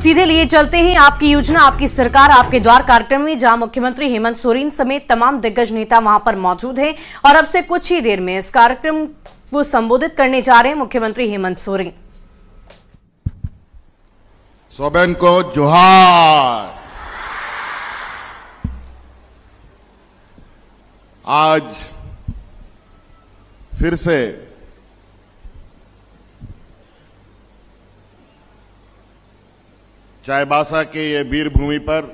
सीधे लिए चलते हैं आपकी योजना आपकी सरकार आपके द्वार कार्यक्रम में, जहां मुख्यमंत्री हेमंत सोरेन समेत तमाम दिग्गज नेता वहां पर मौजूद हैं और अब से कुछ ही देर में इस कार्यक्रम को संबोधित करने जा रहे हैं मुख्यमंत्री हेमंत सोरेन। सोबेन को जोहार। आज फिर से चाईबासा के ये वीर भूमि पर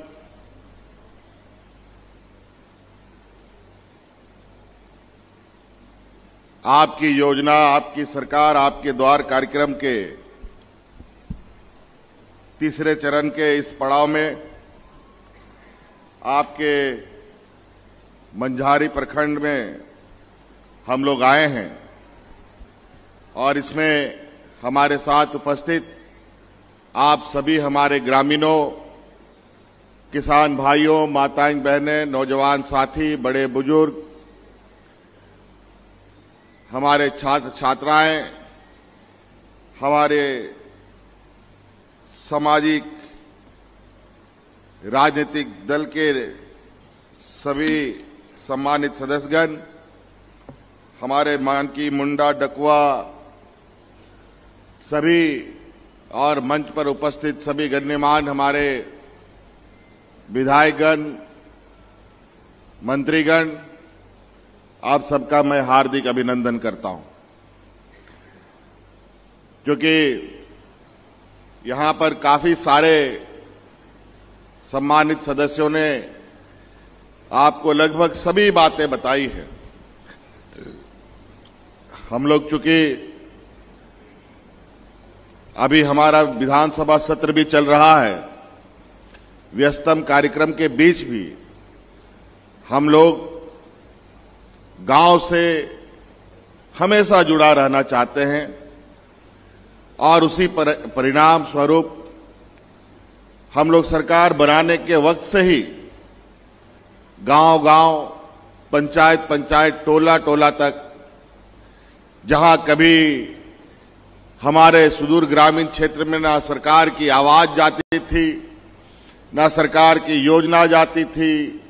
आपकी योजना आपकी सरकार आपके द्वार कार्यक्रम के तीसरे चरण के इस पड़ाव में आपके मंझारी प्रखंड में हम लोग आए हैं और इसमें हमारे साथ उपस्थित आप सभी हमारे ग्रामीणों, किसान भाइयों, माताएं बहनें, नौजवान साथी, बड़े बुजुर्ग, हमारे छात्र छात्राएं, हमारे सामाजिक राजनीतिक दल के सभी सम्मानित सदस्यगण, हमारे मानकी, मुंडा, डकुआ सभी और मंच पर उपस्थित सभी गण्यमान हमारे विधायकगण, मंत्रीगण, आप सबका मैं हार्दिक अभिनंदन करता हूं, क्योंकि यहां पर काफी सारे सम्मानित सदस्यों ने आपको लगभग सभी बातें बताई है। हम लोग चूंकि अभी हमारा विधानसभा सत्र भी चल रहा है, व्यस्तम कार्यक्रम के बीच भी हम लोग गांव से हमेशा जुड़ा रहना चाहते हैं और उसी परिणाम स्वरूप हम लोग सरकार बनाने के वक्त से ही गांव-गांव, पंचायत-पंचायत, टोला-टोला तक जहां कभी हमारे सुदूर ग्रामीण क्षेत्र में ना सरकार की आवाज जाती थी, ना सरकार की योजना जाती थी,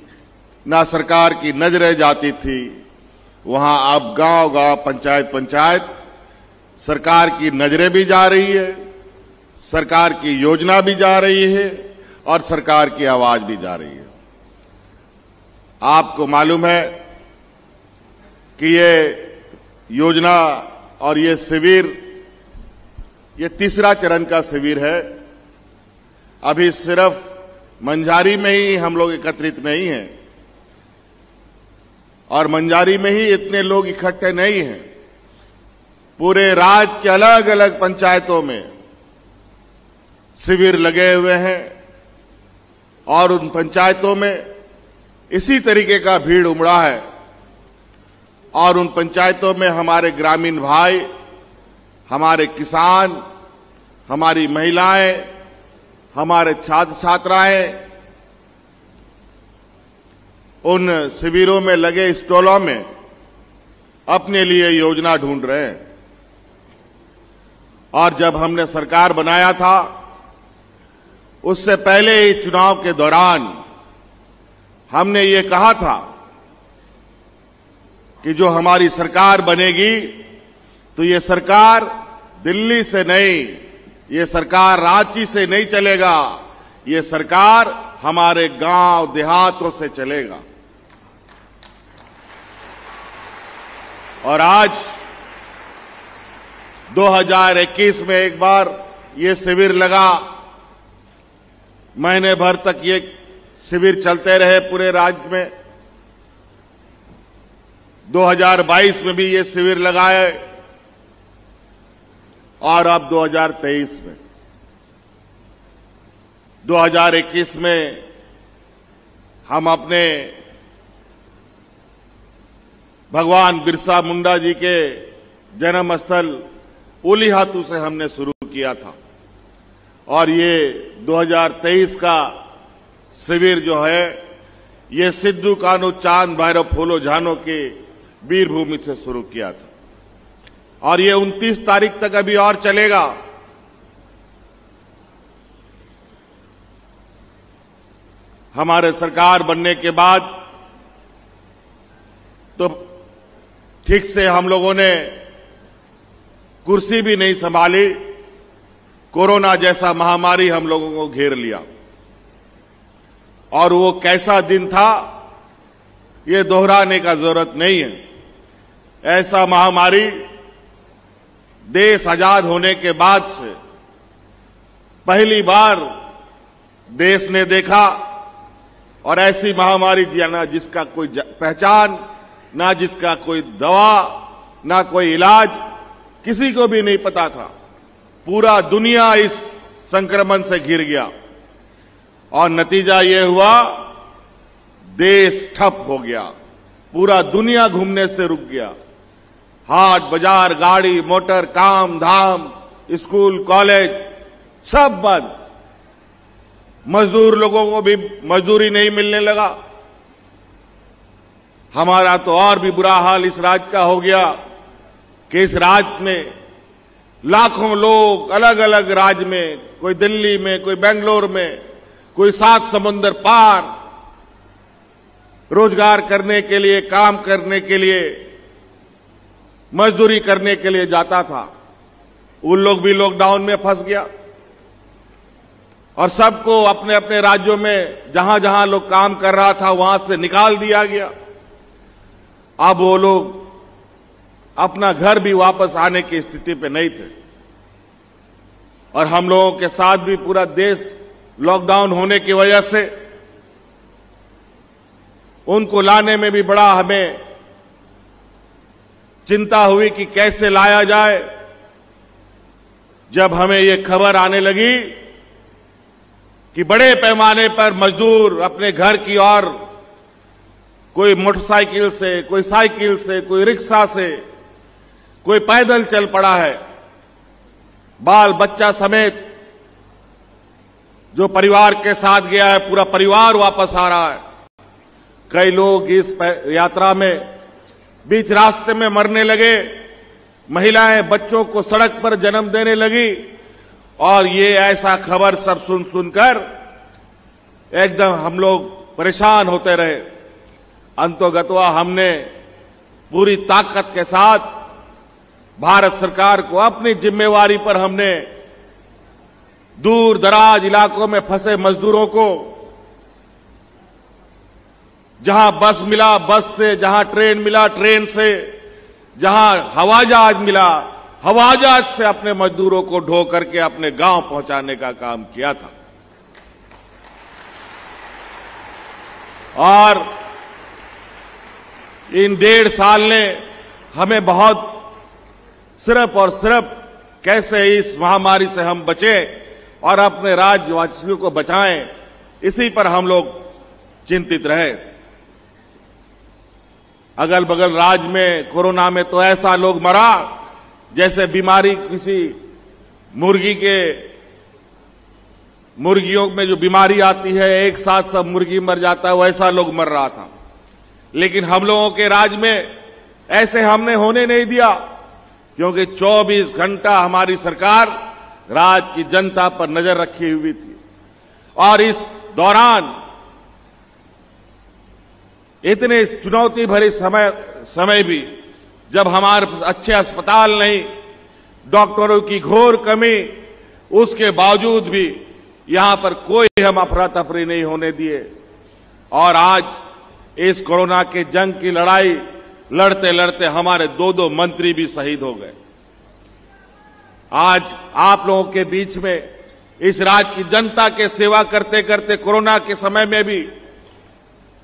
ना सरकार की नजरें जाती थी, वहां अब गांव-गांव, पंचायत-पंचायत सरकार की नजरें भी जा रही है, सरकार की योजना भी जा रही है और सरकार की आवाज भी जा रही है। आपको मालूम है कि ये योजना और ये शिविर, ये तीसरा चरण का शिविर है। अभी सिर्फ मंझारी में ही हम लोग एकत्रित नहीं हैं और मंझारी में ही इतने लोग इकट्ठे नहीं हैं। पूरे राज्य के अलग अलग पंचायतों में शिविर लगे हुए हैं और उन पंचायतों में इसी तरीके का भीड़ उमड़ा है और उन पंचायतों में हमारे ग्रामीण भाई, हमारे किसान, हमारी महिलाएं, हमारे छात्र छात्राएं उन शिविरों में लगे स्टॉलों में अपने लिए योजना ढूंढ रहे हैं। और जब हमने सरकार बनाया था, उससे पहले ही चुनाव के दौरान हमने ये कहा था कि जो हमारी सरकार बनेगी तो ये सरकार दिल्ली से नहीं, ये सरकार रांची से नहीं चलेगा, ये सरकार हमारे गांव देहातों से चलेगा। और आज 2021 में एक बार ये शिविर लगा, महीने भर तक ये शिविर चलते रहे पूरे राज्य में। 2022 में भी ये शिविर लगाए और अब 2023 में, 2021 में हम अपने भगवान बिरसा मुंडा जी के जन्म स्थल उलीहातू से हमने शुरू किया था और ये 2023 का शिविर जो है ये सिद्धू कान्हू चांद भैरव फूलो झानो के वीरभूमि से शुरू किया था और ये 29 तारीख तक अभी और चलेगा। हमारे सरकार बनने के बाद तो ठीक से हम लोगों ने कुर्सी भी नहीं संभाली, कोरोना जैसा महामारी हम लोगों को घेर लिया। और वो कैसा दिन था ये दोहराने का जरूरत नहीं है। ऐसा महामारी देश आजाद होने के बाद से पहली बार देश ने देखा, और ऐसी महामारी ना जिसका कोई पहचान, ना जिसका कोई दवा, ना कोई इलाज, किसी को भी नहीं पता था। पूरा दुनिया इस संक्रमण से घिर गया और नतीजा ये हुआ देश ठप हो गया, पूरा दुनिया घूमने से रुक गया। हाट बाजार, गाड़ी मोटर, काम धाम, स्कूल कॉलेज सब बंद। मजदूर लोगों को भी मजदूरी नहीं मिलने लगा। हमारा तो और भी बुरा हाल इस राज्य का हो गया कि इस राज्य में लाखों लोग अलग अलग राज्य में, कोई दिल्ली में, कोई बेंगलोर में, कोई 7 समुंदर पार रोजगार करने के लिए, काम करने के लिए, मजदूरी करने के लिए जाता था। उन लोग भी लॉकडाउन में फंस गया और सबको अपने अपने राज्यों में जहां जहां लोग काम कर रहा था वहां से निकाल दिया गया। अब वो लोग अपना घर भी वापस आने की स्थिति पे नहीं थे और हम लोगों के साथ भी पूरा देश लॉकडाउन होने की वजह से उनको लाने में भी बड़ा हमें चिंता हुई कि कैसे लाया जाए। जब हमें ये खबर आने लगी कि बड़े पैमाने पर मजदूर अपने घर की ओर, कोई मोटरसाइकिल से, कोई साइकिल से, कोई रिक्शा से, कोई पैदल चल पड़ा है, बाल बच्चा समेत जो परिवार के साथ गया है पूरा परिवार वापस आ रहा है। कई लोग इस यात्रा में बीच रास्ते में मरने लगे, महिलाएं बच्चों को सड़क पर जन्म देने लगी और ये ऐसा खबर सब सुनकर एकदम हम लोग परेशान होते रहे। अंतोगत्वा हमने पूरी ताकत के साथ भारत सरकार को अपनी जिम्मेवारी पर हमने दूर दराज इलाकों में फंसे मजदूरों को जहां बस मिला बस से, जहां ट्रेन मिला ट्रेन से, जहां हवाई जहाज मिला हवाई जहाज से अपने मजदूरों को ढो करके अपने गांव पहुंचाने का काम किया था। और इन 1.5 साल ने हमें बहुत सिर्फ और सिर्फ कैसे इस महामारी से हम बचे और अपने राज्यवासियों को बचाएं, इसी पर हम लोग चिंतित रहे। अगल बगल राज्य में कोरोना में तो ऐसा लोग मरा जैसे बीमारी किसी मुर्गियों में जो बीमारी आती है एक साथ सब मुर्गी मर जाता है, वैसा लोग मर रहा था। लेकिन हम लोगों के राज्य में ऐसे हमने होने नहीं दिया, क्योंकि 24 घंटा हमारी सरकार राज्य की जनता पर नजर रखी हुई थी। और इस दौरान इतने चुनौती भरे समय भी जब हमारे अच्छे अस्पताल नहीं, डॉक्टरों की घोर कमी, उसके बावजूद भी यहां पर कोई हम अफरा तफरी नहीं होने दिए। और आज इस कोरोना के जंग की लड़ाई लड़ते लड़ते हमारे 2 मंत्री भी शहीद हो गए। आज आप लोगों के बीच में इस राज्य की जनता के सेवा करते करते कोरोना के समय में भी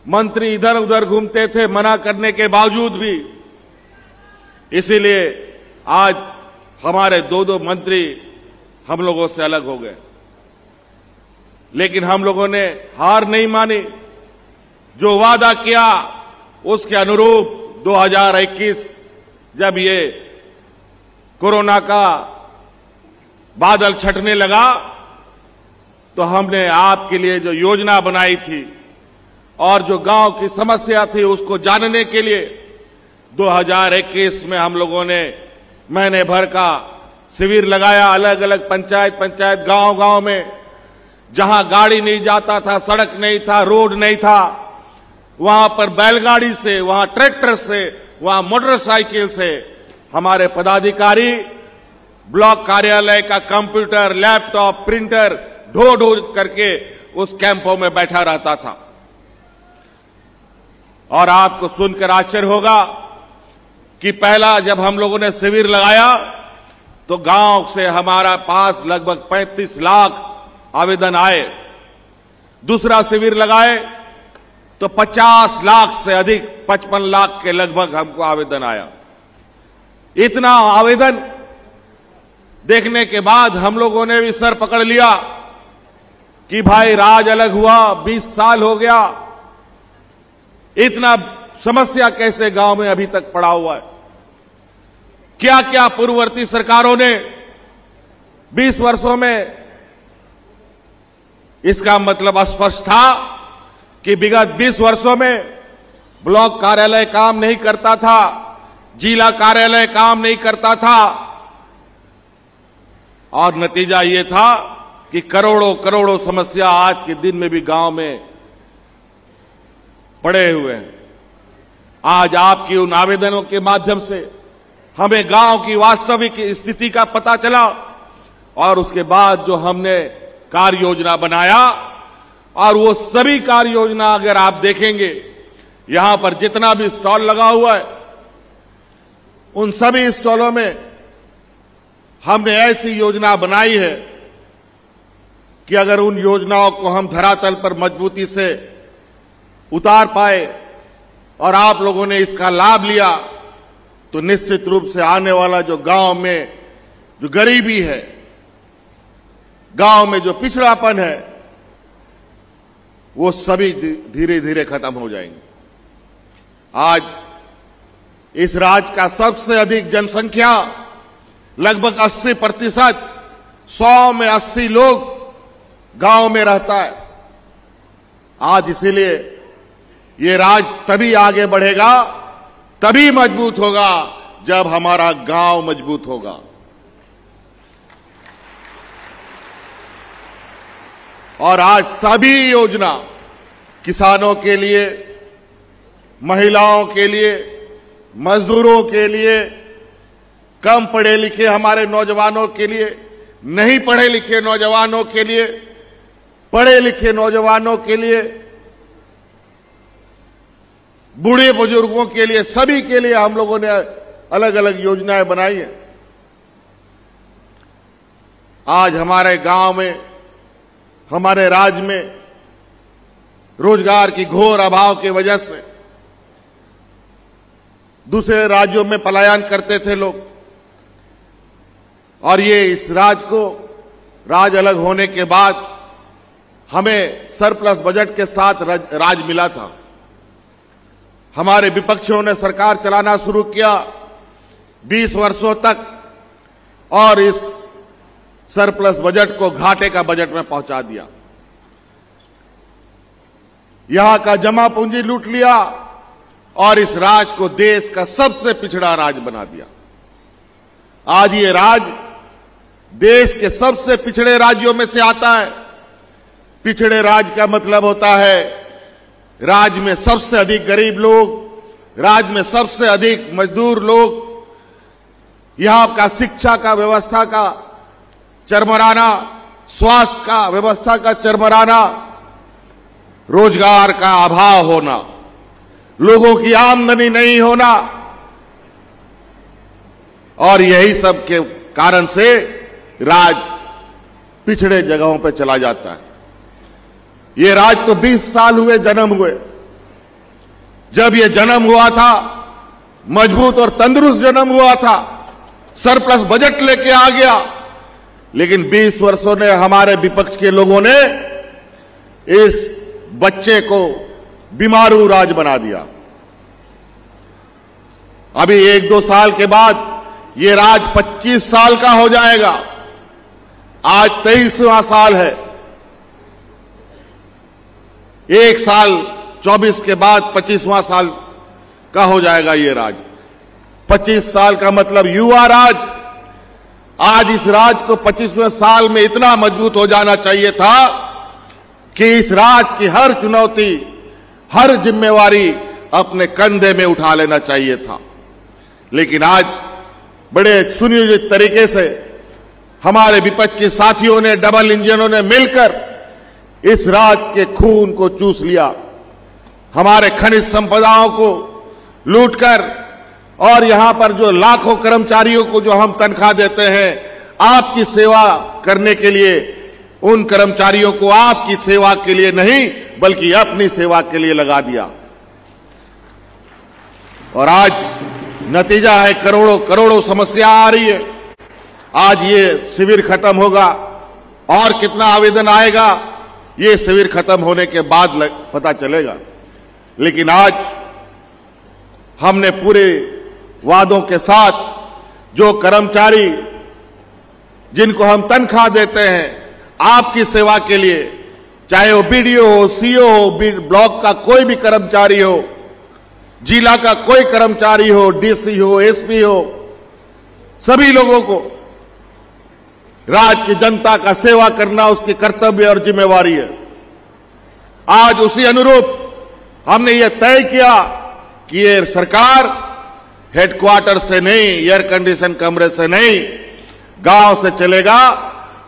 मंत्री इधर उधर घूमते थे मना करने के बावजूद भी। इसीलिए आज हमारे 2 मंत्री हम लोगों से अलग हो गए, लेकिन हम लोगों ने हार नहीं मानी। जो वादा किया उसके अनुरूप 2021 जब ये कोरोना का बादल छटने लगा तो हमने आपके लिए जो योजना बनाई थी और जो गांव की समस्या थी उसको जानने के लिए 2021 में हम लोगों ने महीने भर का शिविर लगाया, अलग अलग पंचायत गांव में जहां गाड़ी नहीं जाता था, सड़क नहीं था, रोड नहीं था, वहां पर बैलगाड़ी से, वहां ट्रैक्टर से, वहां मोटरसाइकिल से हमारे पदाधिकारी ब्लॉक कार्यालय का कंप्यूटर, लैपटॉप, प्रिंटर ढो ढो करके उस कैंपों में बैठा रहता था। और आपको सुनकर आश्चर्य होगा कि पहला जब हम लोगों ने शिविर लगाया तो गांव से हमारा पास लगभग 35 लाख आवेदन आए। दूसरा शिविर लगाए तो 50 लाख से अधिक, 55 लाख के लगभग हमको आवेदन आया। इतना आवेदन देखने के बाद हम लोगों ने भी सर पकड़ लिया कि भाई राज अलग हुआ, 20 साल हो गया, इतना समस्या कैसे गांव में अभी तक पड़ा हुआ है। क्या क्या पूर्ववर्ती सरकारों ने 20 वर्षों में, इसका मतलब स्पष्ट था कि विगत 20 वर्षों में ब्लॉक कार्यालय काम नहीं करता था, जिला कार्यालय काम नहीं करता था, और नतीजा ये था कि करोड़ों करोड़ों समस्या आज के दिन में भी गांव में पड़े हुए हैं। आज आपकी उन आवेदनों के माध्यम से हमें गांव की वास्तविक स्थिति का पता चला, और उसके बाद जो हमने कार्य योजना बनाया, और वो सभी कार्य योजना अगर आप देखेंगे, यहां पर जितना भी स्टॉल लगा हुआ है, उन सभी स्टॉलों में हमने ऐसी योजना बनाई है कि अगर उन योजनाओं को हम धरातल पर मजबूती से उतार पाए और आप लोगों ने इसका लाभ लिया, तो निश्चित रूप से आने वाला जो गांव में जो गरीबी है, गांव में जो पिछड़ापन है, वो सभी धीरे धीरे खत्म हो जाएंगे। आज इस राज्य का सबसे अधिक जनसंख्या लगभग 80%, 100 में 80 लोग गांव में रहता है। आज इसीलिए ये राज्य तभी आगे बढ़ेगा, तभी मजबूत होगा, जब हमारा गांव मजबूत होगा। और आज सभी योजना किसानों के लिए, महिलाओं के लिए, मजदूरों के लिए, कम पढ़े लिखे हमारे नौजवानों के लिए, नहीं पढ़े लिखे नौजवानों के लिए, पढ़े लिखे नौजवानों के लिए, बूढ़े बुजुर्गों के लिए, सभी के लिए हम लोगों ने अलग अलग योजनाएं बनाई हैं। आज हमारे गांव में, हमारे राज्य में रोजगार की घोर अभाव की वजह से दूसरे राज्यों में पलायन करते थे लोग, और ये इस राज्य को, राज्य अलग होने के बाद हमें सरप्लस बजट के साथ राज्य मिला था। हमारे विपक्षियों ने सरकार चलाना शुरू किया 20 वर्षों तक, और इस सरप्लस बजट को घाटे का बजट में पहुंचा दिया। यहां का जमा पूंजी लूट लिया और इस राज्य को देश का सबसे पिछड़ा राज्य बना दिया। आज ये राज्य देश के सबसे पिछड़े राज्यों में से आता है। पिछड़े राज्य का मतलब होता है राज्य में सबसे अधिक गरीब लोग, राज्य में सबसे अधिक मजदूर लोग, यहां का शिक्षा का व्यवस्था का चरमराना, स्वास्थ्य का व्यवस्था का चरमराना, रोजगार का अभाव होना, लोगों की आमदनी नहीं होना, और यही सब के कारण से राज्य पिछड़े जगहों पर चला जाता है। ये राज्य तो 20 साल हुए जन्म हुए। जब ये जन्म हुआ था, मजबूत और तंदुरुस्त जन्म हुआ था, सरप्लस बजट लेके आ गया, लेकिन 20 वर्षों ने हमारे विपक्ष के लोगों ने इस बच्चे को बीमारू राज्य बना दिया। अभी 1-2 साल के बाद ये राज्य 25 साल का हो जाएगा। आज 23वां साल है। 1 साल 24 के बाद 25वां साल का हो जाएगा ये राज्य। 25 साल का मतलब युवा राज्य। आज इस राज्य को 25वें साल में इतना मजबूत हो जाना चाहिए था कि इस राज्य की हर चुनौती, हर जिम्मेवारी अपने कंधे में उठा लेना चाहिए था। लेकिन आज बड़े सुनियोजित तरीके से हमारे विपक्ष के साथियों ने, डबल इंजनों ने मिलकर इस राज्य के खून को चूस लिया, हमारे खनिज संपदाओं को लूटकर, और यहां पर जो लाखों कर्मचारियों को जो हम तनख्वाह देते हैं आपकी सेवा करने के लिए, उन कर्मचारियों को आपकी सेवा के लिए नहीं बल्कि अपनी सेवा के लिए लगा दिया। और आज नतीजा है, करोड़ों करोड़ों समस्या आ रही है। आज ये शिविर खत्म होगा और कितना आवेदन आएगा ये शिविर खत्म होने के बाद पता चलेगा। लेकिन आज हमने पूरे वादों के साथ जो कर्मचारी जिनको हम तनख्वाह देते हैं आपकी सेवा के लिए, चाहे वो बीडीओ हो, सीओ हो, ब्लॉक का कोई भी कर्मचारी हो, जिला का कोई कर्मचारी हो, डीसी हो, एसपी हो, सभी लोगों को राज्य की जनता का सेवा करना उसकी कर्तव्य और जिम्मेवारी है। आज उसी अनुरूप हमने ये तय किया कि ये सरकार हेडक्वार्टर से नहीं, एयर कंडीशन कमरे से नहीं, गांव से चलेगा।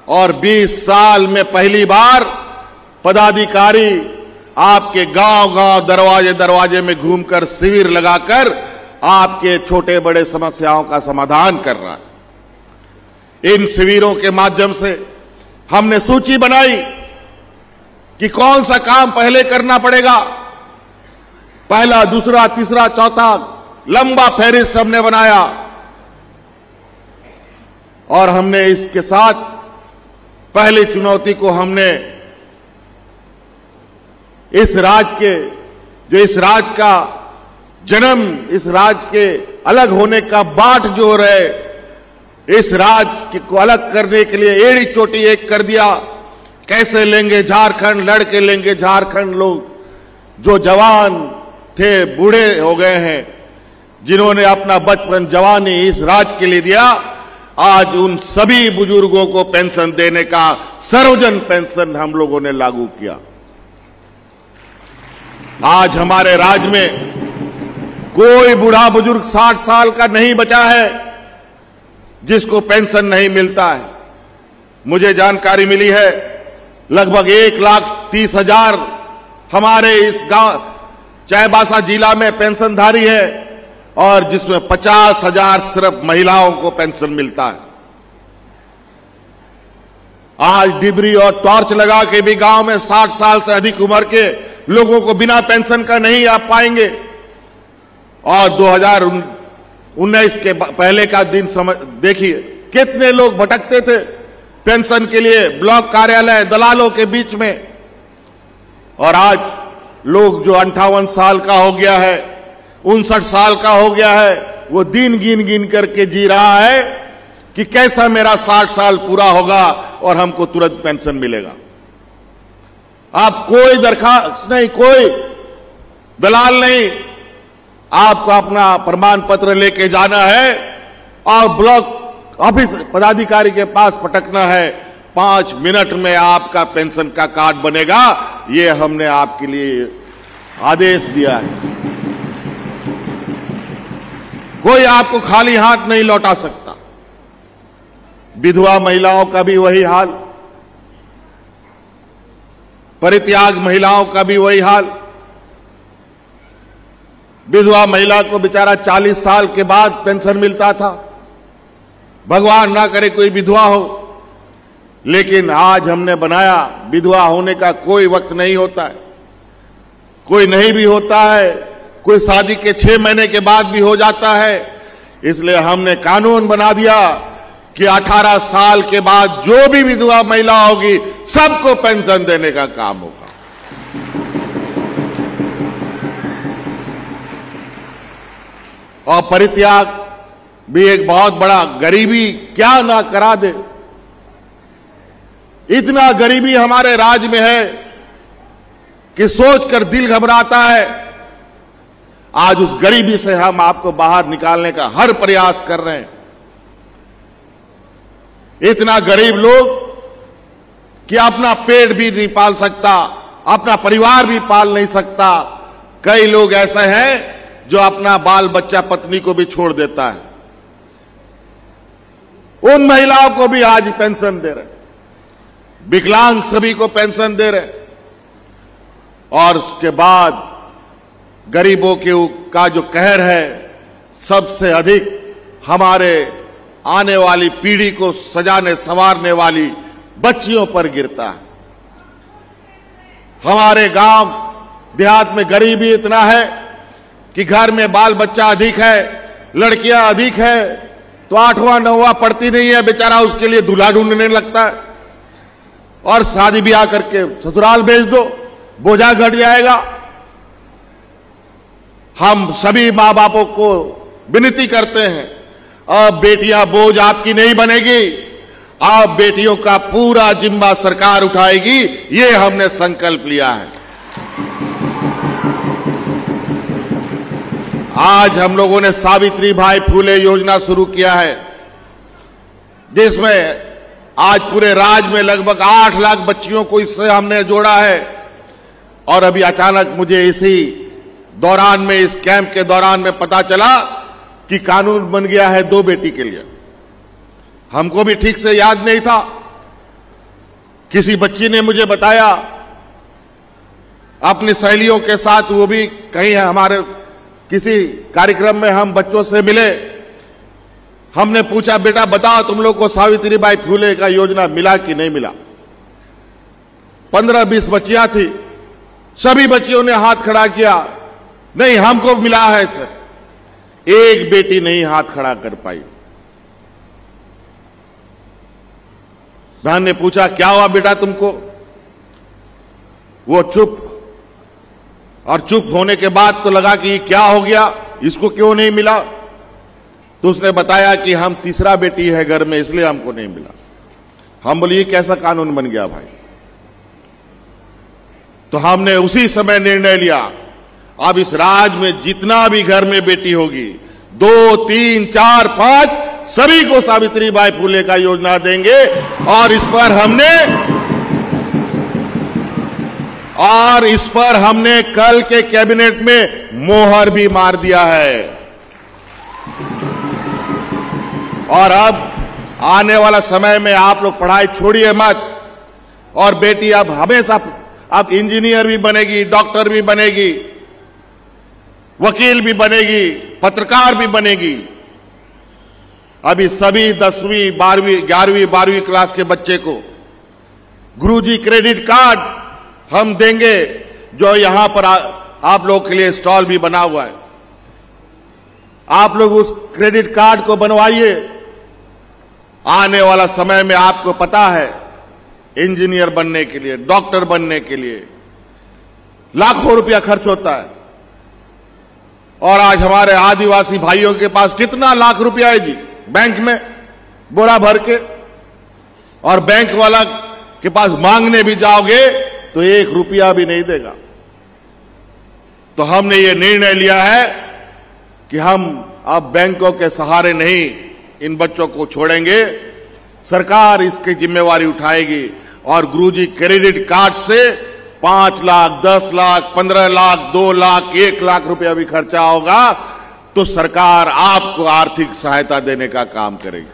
और 20 साल में पहली बार पदाधिकारी आपके गांव-गांव, दरवाजे-दरवाजे में घूमकर शिविर लगाकर आपके छोटे बड़े समस्याओं का समाधान कर रहा है। इन शिविरों के माध्यम से हमने सूची बनाई कि कौन सा काम पहले करना पड़ेगा। पहला, दूसरा, तीसरा, चौथा, लंबा फहरिस्त हमने बनाया। और हमने इसके साथ पहली चुनौती को हमने इस राज्य के, जो इस राज्य का जन्म, इस राज्य के अलग होने का बाट जो हो रहे, इस राज्य को अलग करने के लिए एड़ी चोटी एक कर दिया। कैसे लेंगे झारखंड, लड़के लेंगे झारखंड। लोग जो जवान थे, बूढ़े हो गए हैं, जिन्होंने अपना बचपन, जवानी इस राज्य के लिए दिया, आज उन सभी बुजुर्गों को पेंशन देने का सर्वजन पेंशन हम लोगों ने लागू किया। आज हमारे राज्य में कोई बूढ़ा बुजुर्ग 60 साल का नहीं बचा है जिसको पेंशन नहीं मिलता है। मुझे जानकारी मिली है लगभग 1,30,000 हमारे इस गांव चाईबासा जिला में पेंशनधारी है, और जिसमें 50,000 सिर्फ महिलाओं को पेंशन मिलता है। आज डिबरी और टॉर्च लगा के भी गांव में 60 साल से अधिक उम्र के लोगों को बिना पेंशन का नहीं आ पाएंगे। और 2019 के पहले का दिन देखिए, कितने लोग भटकते थे पेंशन के लिए ब्लॉक कार्यालय, दलालों के बीच में। और आज लोग जो 58 साल का हो गया है, 59 साल का हो गया है, वो दिन गिन गिन करके जी रहा है कि कैसा मेरा 60 साल पूरा होगा और हमको तुरंत पेंशन मिलेगा। आप कोई दरखास्त नहीं, कोई दलाल नहीं, आपको अपना प्रमाण पत्र लेके जाना है और ब्लॉक ऑफिस पदाधिकारी के पास पटकना है। 5 मिनट में आपका पेंशन का कार्ड बनेगा। ये हमने आपके लिए आदेश दिया है। कोई आपको खाली हाथ नहीं लौटा सकता। विधवा महिलाओं का भी वही हाल, परित्याग महिलाओं का भी वही हाल। विधवा महिला को बेचारा 40 साल के बाद पेंशन मिलता था। भगवान ना करे कोई विधवा हो, लेकिन आज हमने बनाया विधवा होने का कोई वक्त नहीं होता है, कोई नहीं भी होता है, कोई शादी के 6 महीने के बाद भी हो जाता है। इसलिए हमने कानून बना दिया कि 18 साल के बाद जो भी विधवा महिला होगी सबको पेंशन देने का काम होगा। और परित्याग भी एक बहुत बड़ा, गरीबी क्या ना करा दे। इतना गरीबी हमारे राज्य में है कि सोचकर दिल घबराता है। आज उस गरीबी से हम आपको बाहर निकालने का हर प्रयास कर रहे हैं। इतना गरीब लोग कि अपना पेट भी नहीं पाल सकता, अपना परिवार भी पाल नहीं सकता। कई लोग ऐसे हैं जो अपना बाल बच्चा पत्नी को भी छोड़ देता है। उन महिलाओं को भी आज पेंशन दे रहे, विकलांग सभी को पेंशन दे रहे, और उसके बाद गरीबों का जो कहर है सबसे अधिक हमारे आने वाली पीढ़ी को सजाने संवारने वाली बच्चियों पर गिरता है। हमारे गांव देहात में गरीबी इतना है कि घर में बाल बच्चा अधिक है, लड़कियां अधिक है, तो 8वां 9वां पढ़ती नहीं है, बेचारा उसके लिए दूल्हा ढूंढने लगता है और शादी ब्याह करके ससुराल भेज दो, बोझा घट जाएगा। हम सभी मां बापों को विनती करते हैं, अब बेटियां बोझ आपकी नहीं बनेगी, अब बेटियों का पूरा जिम्मा सरकार उठाएगी, ये हमने संकल्प लिया है। आज हम लोगों ने सावित्रीबाई फुले योजना शुरू किया है, जिसमें आज पूरे राज्य में लगभग 8 लाख बच्चियों को इससे हमने जोड़ा है। और अभी अचानक मुझे इसी दौरान में, इस कैंप के दौरान में पता चला कि कानून बन गया है 2 बेटी के लिए। हमको भी ठीक से याद नहीं था, किसी बच्ची ने मुझे बताया, अपनी सहेलियों के साथ, वो भी कहीं हमारे किसी कार्यक्रम में हम बच्चों से मिले, हमने पूछा बेटा बताओ तुम लोग को सावित्रीबाई फुले का योजना मिला कि नहीं मिला। 15-20 बच्चियां थी, सभी बच्चियों ने हाथ खड़ा किया, नहीं हमको मिला है सर। एक बेटी नहीं हाथ खड़ा कर पाई। बहन ने पूछा क्या हुआ बेटा तुमको, वो चुप, और चुप होने के बाद तो लगा कि क्या हो गया, इसको क्यों नहीं मिला। तो उसने बताया कि हम तीसरा बेटी है घर में, इसलिए हमको नहीं मिला। हम बोलिए कैसा कानून बन गया भाई। तो हमने उसी समय निर्णय लिया, अब इस राज्य में जितना भी घर में बेटी होगी, 2, 3, 4, 5 सभी को सावित्रीबाई फुले का योजना देंगे। और इस पर हमने कल के कैबिनेट में मोहर भी मार दिया है। और अब आने वाला समय में आप लोग पढ़ाई छोड़िए मत, और बेटी अब हमेशा अब इंजीनियर भी बनेगी, डॉक्टर भी बनेगी, वकील भी बनेगी, पत्रकार भी बनेगी। अभी सभी 10वीं 12वीं 11वीं 12वीं क्लास के बच्चे को गुरुजी क्रेडिट कार्ड हम देंगे, जो यहां पर आप लोग के लिए स्टॉल भी बना हुआ है। आप लोग उस क्रेडिट कार्ड को बनवाइए। आने वाला समय में आपको पता है, इंजीनियर बनने के लिए, डॉक्टर बनने के लिए लाखों रुपया खर्च होता है। और आज हमारे आदिवासी भाइयों के पास कितना लाख रुपया है जी बैंक में बोरा भर के, और बैंक वाला के पास मांगने भी जाओगे तो 1 रुपया भी नहीं देगा। तो हमने ये निर्णय लिया है कि हम अब बैंकों के सहारे नहीं इन बच्चों को छोड़ेंगे, सरकार इसकी जिम्मेवारी उठाएगी। और गुरुजी क्रेडिट कार्ड से 5 लाख, 10 लाख, 15 लाख, 2 लाख, 1 लाख रुपया भी खर्चा होगा तो सरकार आपको आर्थिक सहायता देने का काम करेगी।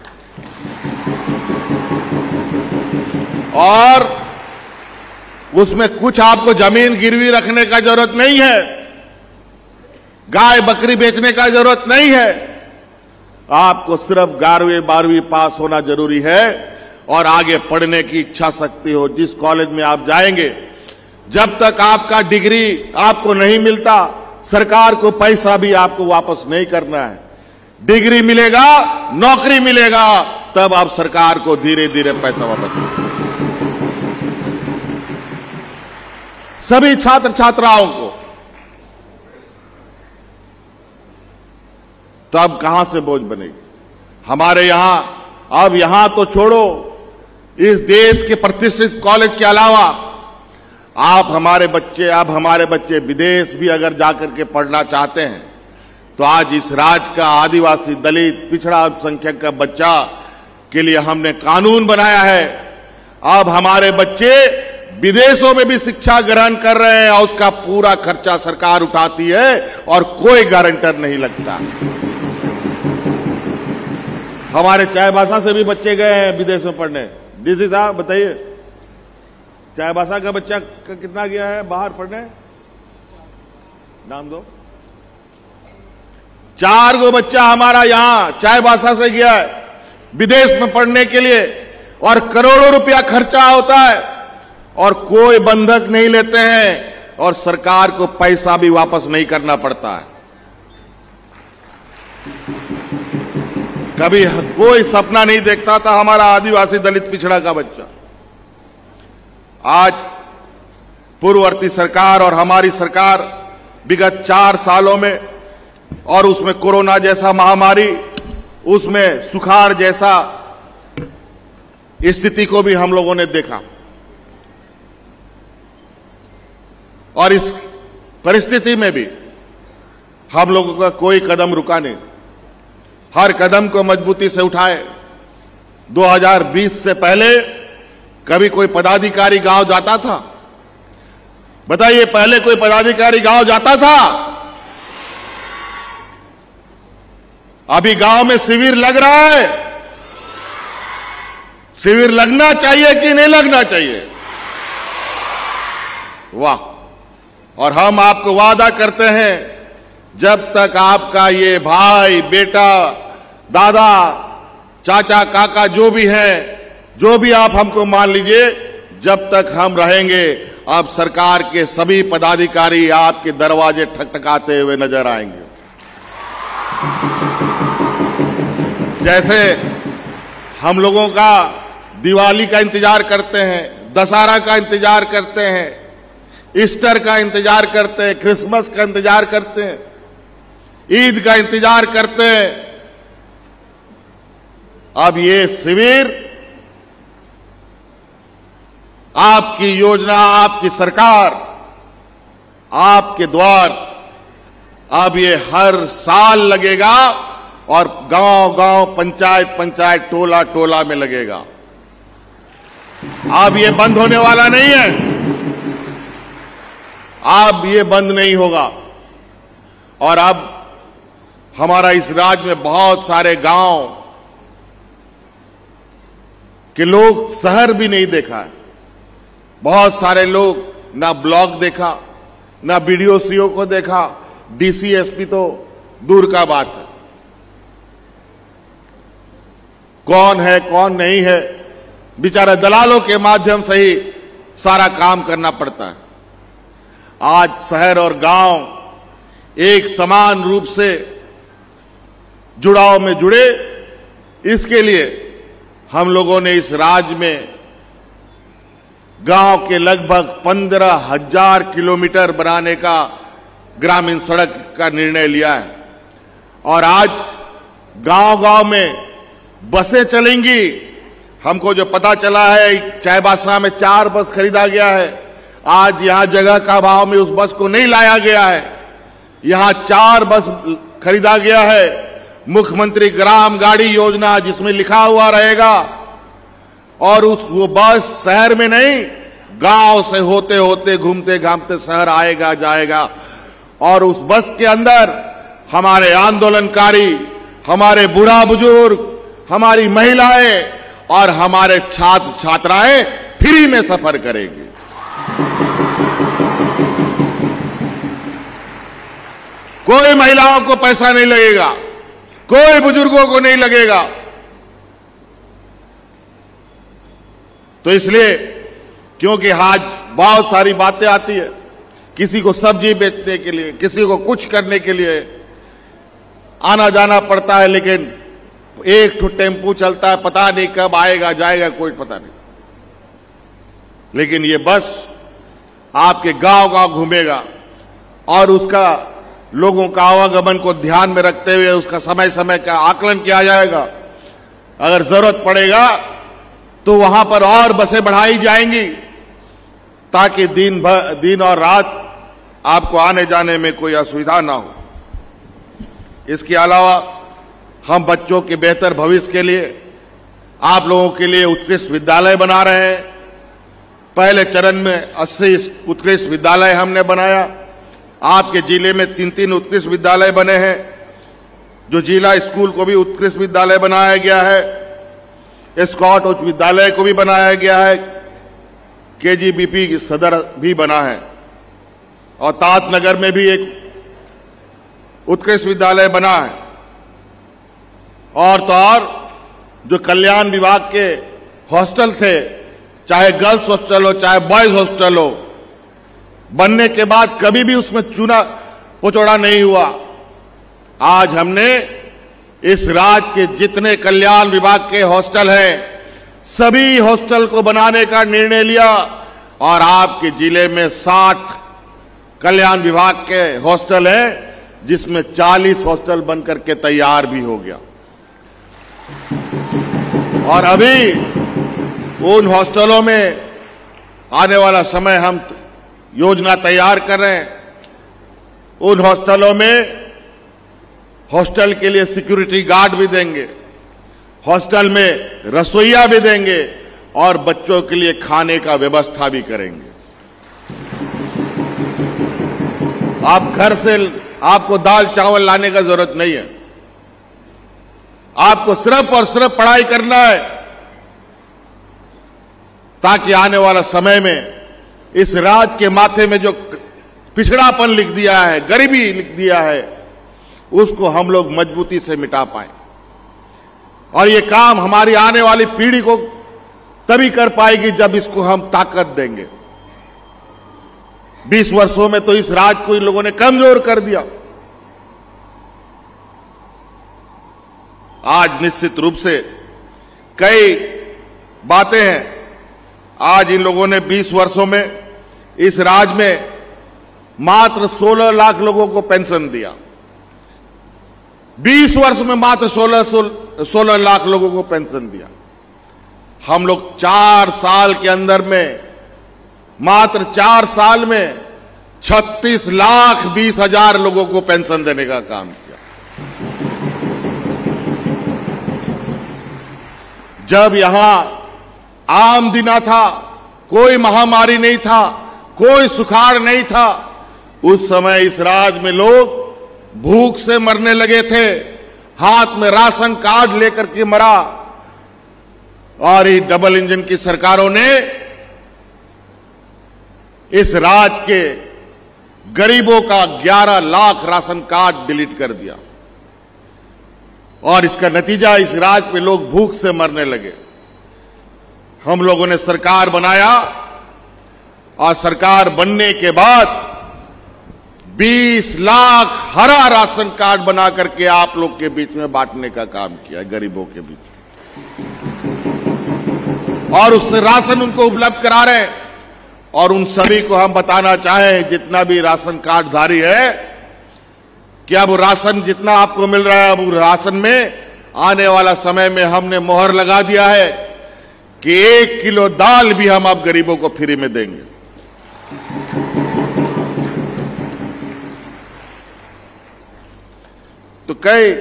और उसमें कुछ आपको जमीन गिरवी रखने का जरूरत नहीं है, गाय बकरी बेचने का जरूरत नहीं है। आपको सिर्फ 11वीं 12वीं पास होना जरूरी है और आगे पढ़ने की इच्छा शक्ति हो। जिस कॉलेज में आप जाएंगे, जब तक आपका डिग्री आपको नहीं मिलता, सरकार को पैसा भी आपको वापस नहीं करना है। डिग्री मिलेगा, नौकरी मिलेगा, तब आप सरकार को धीरे धीरे पैसा वापस। सभी छात्र छात्राओं को तो अब कहां से बोझ बनेगी हमारे यहां। अब यहां तो छोड़ो, इस देश के प्रतिष्ठित कॉलेज के अलावा अब हमारे बच्चे विदेश भी अगर जाकर के पढ़ना चाहते हैं तो आज इस राज्य का आदिवासी, दलित, पिछड़ा अल्पसंख्यक का बच्चा के लिए हमने कानून बनाया है। अब हमारे बच्चे विदेशों में भी शिक्षा ग्रहण कर रहे हैं और उसका पूरा खर्चा सरकार उठाती है और कोई गारंटर नहीं लगता। हमारे चाईबासा से भी बच्चे गए हैं विदेश में पढ़ने। डीसी साहब बताइए, चाईबासा का बच्चा कितना गया है बाहर पढ़ने? नाम दो। 4 गो बच्चा हमारा यहां चाईबासा से गया है विदेश में पढ़ने के लिए, और करोड़ों रुपया खर्चा होता है और कोई बंधक नहीं लेते हैं और सरकार को पैसा भी वापस नहीं करना पड़ता है। कभी कोई सपना नहीं देखता था हमारा आदिवासी दलित पिछड़ा का बच्चा। आज पूर्ववर्ती सरकार और हमारी सरकार विगत 4 सालों में, और उसमें कोरोना जैसा महामारी, उसमें सुखाड़ जैसा स्थिति को भी हम लोगों ने देखा, और इस परिस्थिति में भी हम लोगों का कोई कदम रुका नहीं। हर कदम को मजबूती से उठाए। 2020 से पहले कभी कोई पदाधिकारी गांव जाता था? बताइए, पहले कोई पदाधिकारी गांव जाता था? अभी गांव में शिविर लग रहा है। शिविर लगना चाहिए कि नहीं लगना चाहिए? वाह। और हम आपको वादा करते हैं, जब तक आपका ये भाई, बेटा, दादा, चाचा, काका जो भी है, जो भी आप हमको मान लीजिए, जब तक हम रहेंगे अब सरकार के सभी पदाधिकारी आपके दरवाजे ठकठकाते हुए नजर आएंगे। जैसे हम लोगों का दिवाली का इंतजार करते हैं, दशहरा का इंतजार करते हैं, ईस्टर का इंतजार करते हैं, क्रिसमस का इंतजार करते हैं, ईद का इंतजार करते हैं, अब ये शिविर, आपकी योजना, आपकी सरकार, आपके द्वार, अब ये हर साल लगेगा और गांव-गांव, पंचायत-पंचायत, टोला-टोला में लगेगा। अब ये बंद होने वाला नहीं है। अब ये बंद नहीं होगा। और अब हमारा इस राज्य में बहुत सारे गांव के लोग शहर भी नहीं देखा है। बहुत सारे लोग ना ब्लॉक देखा, ना बीडीओ-सीओ को देखा, डीसी एसपी तो दूर का बात है। कौन है, कौन नहीं है, बेचारे दलालों के माध्यम से ही सारा काम करना पड़ता है। आज शहर और गांव एक समान रूप से जुड़ाव में जुड़े, इसके लिए हम लोगों ने इस राज्य में गांव के लगभग 15,000 किलोमीटर बनाने का ग्रामीण सड़क का निर्णय लिया है। और आज गांव-गांव में बसें चलेंगी। हमको जो पता चला है, चाईबासा में 4 बस खरीदा गया है। आज यहां जगह का अभाव में उस बस को नहीं लाया गया है। यहां 4 बस खरीदा गया है। मुख्यमंत्री ग्राम गाड़ी योजना, जिसमें लिखा हुआ रहेगा, और वो बस शहर में नहीं, गांव से होते होते, घूमते घामते शहर आएगा, जाएगा। और उस बस के अंदर हमारे आंदोलनकारी, हमारे बूढ़ा बुजुर्ग, हमारी महिलाएं और हमारे छात्र छात्राएं फ्री में सफर करेंगे। कोई महिलाओं को पैसा नहीं लगेगा, कोई बुजुर्गों को नहीं लगेगा। तो इसलिए, क्योंकि आज बहुत सारी बातें आती है, किसी को सब्जी बेचने के लिए, किसी को कुछ करने के लिए आना जाना पड़ता है, लेकिन एक ठो टेम्पू चलता है, पता नहीं कब आएगा जाएगा, कोई पता नहीं। लेकिन ये बस आपके गांव-गांव घूमेगा और उसका लोगों का आवागमन को ध्यान में रखते हुए उसका समय समय का आकलन किया जाएगा। अगर जरूरत पड़ेगा तो वहां पर और बसें बढ़ाई जाएंगी, ताकि दिन और रात आपको आने जाने में कोई असुविधा ना हो। इसके अलावा हम बच्चों के बेहतर भविष्य के लिए, आप लोगों के लिए उत्कृष्ट विद्यालय बना रहे हैं। पहले चरण में 80 उत्कृष्ट विद्यालय हमने बनाया। आपके जिले में 3-3 उत्कृष्ट विद्यालय बने हैं, जो जिला स्कूल को भी उत्कृष्ट विद्यालय बनाया गया है। स्कॉट उच्च विद्यालय को भी बनाया गया है, केजीबीपी की सदर भी बना है, और ताजनगर में भी एक उत्कृष्ट विद्यालय बना है। और तो और जो कल्याण विभाग के हॉस्टल थे, चाहे गर्ल्स हॉस्टल हो चाहे बॉयज हॉस्टल हो, बनने के बाद कभी भी उसमें चूना पुचौड़ा नहीं हुआ। आज हमने इस राज्य के जितने कल्याण विभाग के हॉस्टल हैं, सभी हॉस्टल को बनाने का निर्णय लिया, और आपके जिले में 60 कल्याण विभाग के हॉस्टल हैं, जिसमें 40 हॉस्टल बनकर के तैयार भी हो गया। और अभी उन हॉस्टलों में आने वाला समय हम योजना तैयार कर रहे हैं। उन हॉस्टलों में हॉस्टल के लिए सिक्योरिटी गार्ड भी देंगे, हॉस्टल में रसोइया भी देंगे, और बच्चों के लिए खाने का व्यवस्था भी करेंगे। आप घर से आपको दाल चावल लाने का जरूरत नहीं है। आपको सिर्फ और सिर्फ पढ़ाई करना है, ताकि आने वाला समय में इस राज्य के माथे में जो पिछड़ापन लिख दिया है, गरीबी लिख दिया है, उसको हम लोग मजबूती से मिटा पाएं। और ये काम हमारी आने वाली पीढ़ी को तभी कर पाएगी जब इसको हम ताकत देंगे। 20 वर्षों में तो इस राज्य को इन लोगों ने कमजोर कर दिया। आज निश्चित रूप से कई बातें हैं। आज इन लोगों ने 20 वर्षों में इस राज्य में मात्र 16 लाख लोगों को पेंशन दिया। 20 वर्ष में मात्र 16 लाख लोगों को पेंशन दिया। हम लोग 4 साल के अंदर में, मात्र 4 साल में 36,20,000 लोगों को पेंशन देने का काम किया। जब यहां आम दिना था, कोई महामारी नहीं था, कोई सुखाड़ नहीं था, उस समय इस राज्य में लोग भूख से मरने लगे थे, हाथ में राशन कार्ड लेकर के मरा। और ये डबल इंजन की सरकारों ने इस राज्य के गरीबों का 11 लाख राशन कार्ड डिलीट कर दिया, और इसका नतीजा इस राज्य में लोग भूख से मरने लगे। हम लोगों ने सरकार बनाया, और सरकार बनने के बाद 20 लाख हरा राशन कार्ड बना करके आप लोग के बीच में बांटने का काम किया, गरीबों के बीच, और उससे राशन उनको उपलब्ध करा रहे हैं। और उन सभी को हम बताना चाहें, जितना भी राशन कार्ड धारी है, कि अब राशन जितना आपको मिल रहा है, अब राशन में आने वाला समय में हमने मोहर लगा दिया है कि 1 किलो दाल भी हम अब गरीबों को फ्री में देंगे। तो कई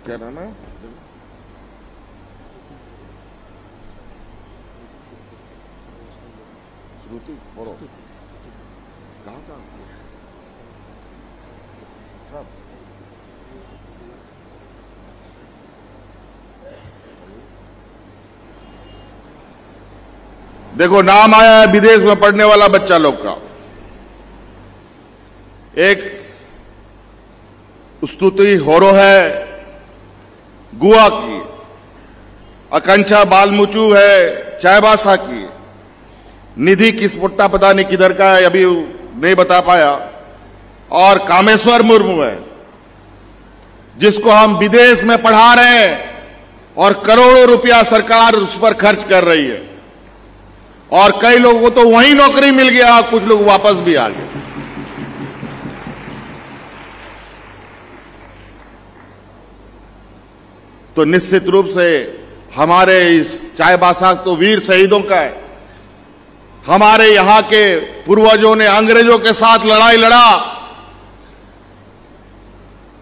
क्या नाम है, देखो नाम आया है विदेश में पढ़ने वाला बच्चा लोग का। एक स्तुति होरो है गुआ की, आकांक्षा बालमुचू है चायबासा की, निधि किस्पुट्टा पता नहीं किधर का है, अभी नहीं बता पाया, और कामेश्वर मुर्मू है, जिसको हम विदेश में पढ़ा रहे हैं, और करोड़ों रुपया सरकार उस पर खर्च कर रही है। और कई लोगों को तो वहीं नौकरी मिल गया, कुछ लोग वापस भी आ गए। तो निश्चित रूप से हमारे इस चायबासा तो वीर शहीदों का है। हमारे यहां के पूर्वजों ने अंग्रेजों के साथ लड़ाई लड़ा।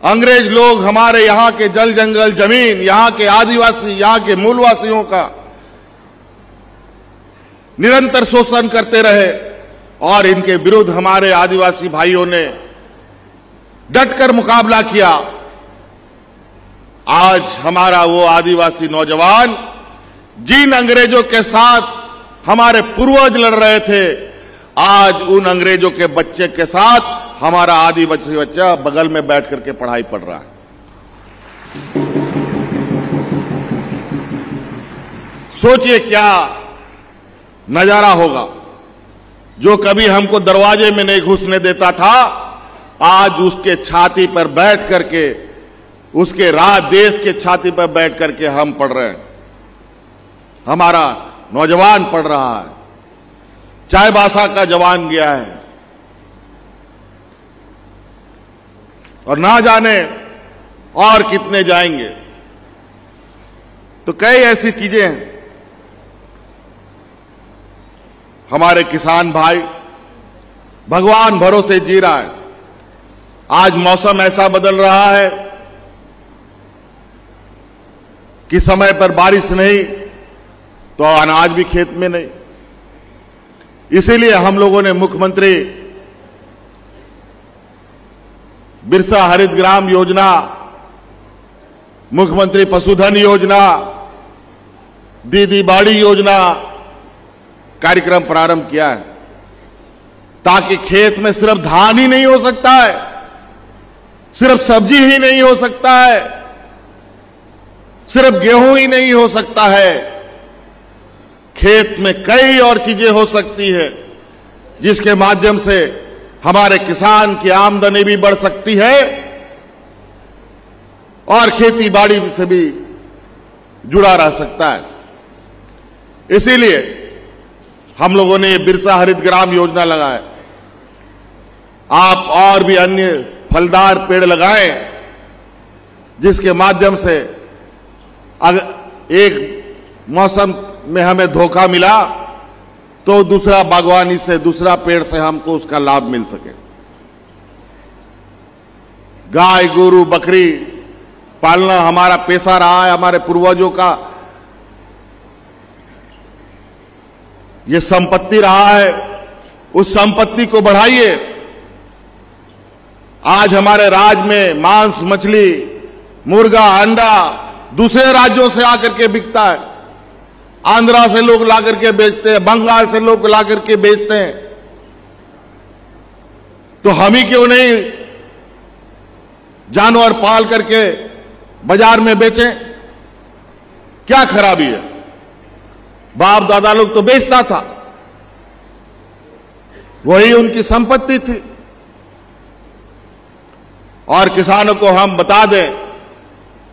अंग्रेज लोग हमारे यहां के जल जंगल जमीन, यहां के आदिवासी, यहां के मूलवासियों का निरंतर शोषण करते रहे और इनके विरुद्ध हमारे आदिवासी भाइयों ने डटकर मुकाबला किया। आज हमारा वो आदिवासी नौजवान जिन अंग्रेजों के साथ हमारे पूर्वज लड़ रहे थे, आज उन अंग्रेजों के बच्चे के साथ हमारा आदिवासी बच्चा बगल में बैठ करके पढ़ाई पढ़ रहा है। सोचिए क्या नजारा होगा। जो कभी हमको दरवाजे में नहीं घुसने देता था, आज उसके छाती पर बैठ करके, उसके देश के छाती पर बैठ करके हम पढ़ रहे हैं। हमारा नौजवान पढ़ रहा है। चाईबासा का जवान गया है और ना जाने और कितने जाएंगे। तो कई ऐसी चीजें हैं। हमारे किसान भाई भगवान भरोसे जी रहा है। आज मौसम ऐसा बदल रहा है कि समय पर बारिश नहीं तो अनाज भी खेत में नहीं। इसीलिए हम लोगों ने मुख्यमंत्री बिरसा हरित ग्राम योजना, मुख्यमंत्री पशुधन योजना, दीदी बाड़ी योजना कार्यक्रम प्रारंभ किया है, ताकि खेत में सिर्फ धान ही नहीं हो सकता है, सिर्फ सब्जी ही नहीं हो सकता है, सिर्फ गेहूं ही नहीं हो सकता है। खेत में कई और चीजें हो सकती है जिसके माध्यम से हमारे किसान की आमदनी भी बढ़ सकती है और खेती बाड़ी से भी जुड़ा रह सकता है। इसीलिए हम लोगों ने बिरसा हरित ग्राम योजना लगाया। आप और भी अन्य फलदार पेड़ लगाएं जिसके माध्यम से अगर एक मौसम में हमें धोखा मिला तो दूसरा बागवानी से, दूसरा पेड़ से हमको उसका लाभ मिल सके। गाय गोरू बकरी पालना हमारा पेशा रहा है, हमारे पूर्वजों का ये संपत्ति रहा है। उस संपत्ति को बढ़ाइए। आज हमारे राज्य में मांस, मछली, मुर्गा, अंडा दूसरे राज्यों से आकर के बिकता है। आंध्रा से लोग लाकर के बेचते हैं, बंगाल से लोग लाकर के बेचते हैं। तो हम ही क्यों नहीं जानवर पाल करके बाजार में बेचें? क्या खराबी है? बाप दादा लोग तो बेचता था, वही उनकी संपत्ति थी। और किसानों को हम बता दें,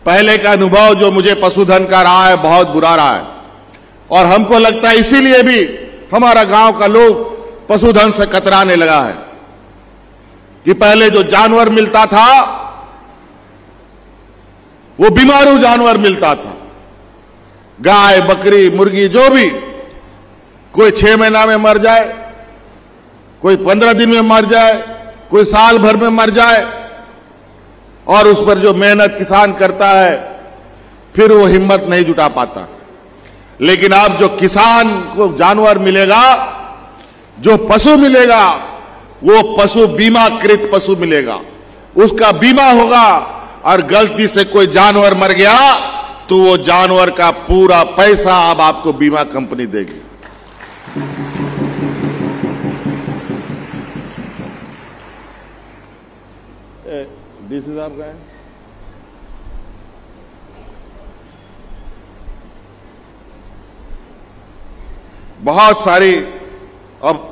पहले का अनुभव जो मुझे पशुधन का रहा है बहुत बुरा रहा है और हमको लगता है इसीलिए भी हमारा गांव का लोग पशुधन से कतराने लगा है कि पहले जो जानवर मिलता था वो बीमारू जानवर मिलता था। गाय, बकरी, मुर्गी जो भी, कोई 6 महीना में मर जाए, कोई 15 दिन में मर जाए, कोई साल भर में मर जाए और उस पर जो मेहनत किसान करता है फिर वो हिम्मत नहीं जुटा पाता। लेकिन अब जो किसान को जानवर मिलेगा, जो पशु मिलेगा, वो पशु बीमाकृत पशु मिलेगा, उसका बीमा होगा और गलती से कोई जानवर मर गया तो वो जानवर का पूरा पैसा अब आपको बीमा कंपनी देगी। डीसी साहब का है। बहुत सारी अब